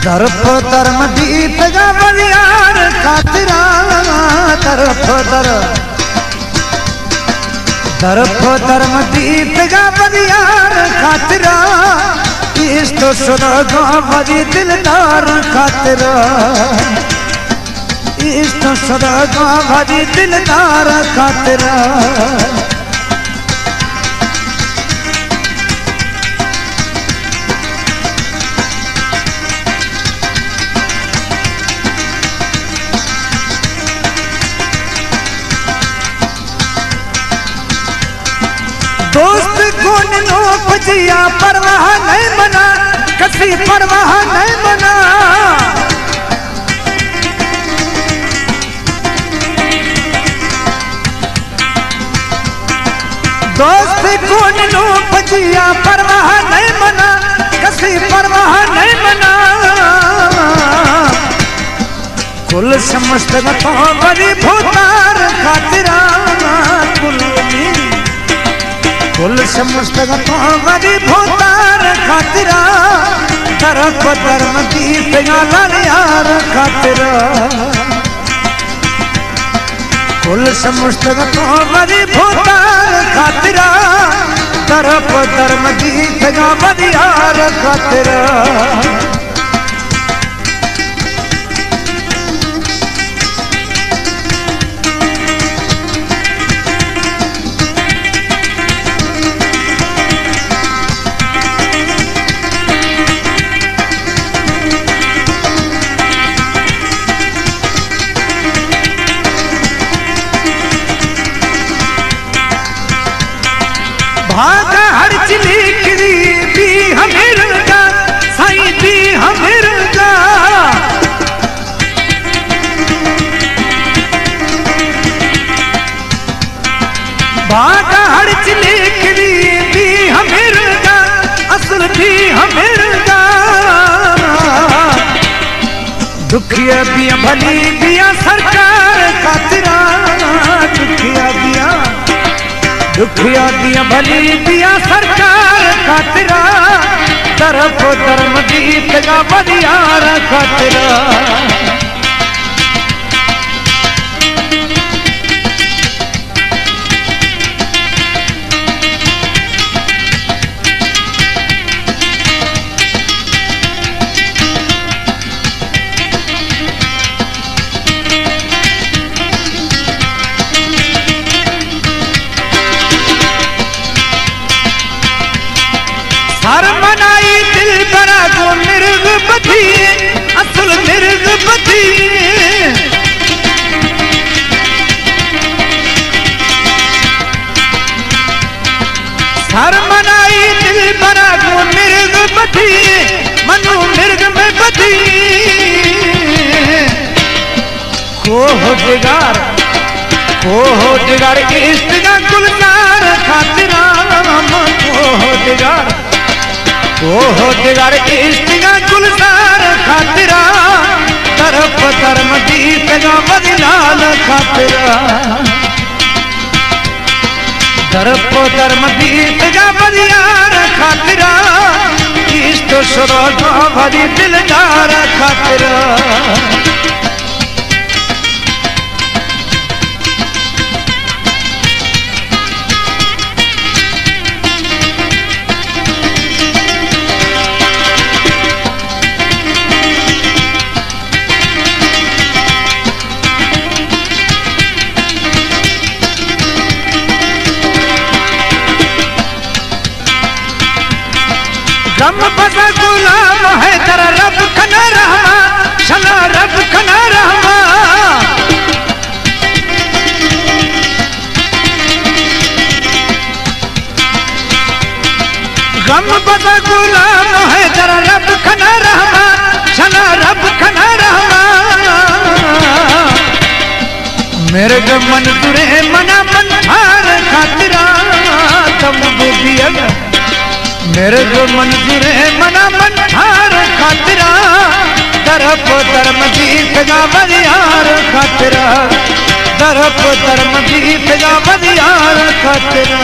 तरफ धर्म दीप जा बलियार खातिरा तरफ धर्म दीप जा बलियार खातिरा इस तो सुनो गाँव दिलदार खातिरा इस तो सुनो गाँव दिलदार खातिरा दोस्त कौन नो पजिया परवाह नहीं मना कसी परवाह नहीं मना दोस्त कौन नो पजिया परवाह नहीं मना कसी परवाह नहीं मना कुल समस्त तो बड़ी भूतार खातिरा कुल समस्त गरी भूतार खातिरा तरफ धर्म दीप लालियार खातिरा कुल समस्त गरी भूतार खातिरा तरफ धर्म दीप लालियार खातिरा भागा हर चिलिकरी भी हमेरगा साई भी हमेरगा भागा हर चिलिकरी भी हमेरगा असल भी हमेरगा दुखिया दिया भली दिया सरकार खातिरा दुखिया दिया भली दिया सरकार खातिरा तरफ धर्म दीप का बलियार खातिरा हर मनाई दिल बड़ा को मिर्ग बधी असल मिर्ग बधी हर मनाई दिल बड़ा को मिर्ग बधी मनु मिर्ग में बधी को हो दिगार इश्तिगा गुलजार खातिरा को दिगार इश्तिगा गुलजार खातिरा तरफ धर्म दीप जा बलियार खातिरा तरफ धर्म दीप जा बलियार खातिरा इस तो सुनो गाँव दिलदार खातिरा गम बसा गुलाम है तेरा रब खना रहमा शना रब खना रहमा गम बसा गुलाम है तेरा रब खना रहमा शना रब खना रहमा मेरे मन तुरे मना मन हार खातिरा तुम बुधिया मेरे जो मंजूर है मना मन हार खातिरा तरफ धर्म दीप जा बलियार खातिरा तरफ धर्म दीप जा बलियार खातिरा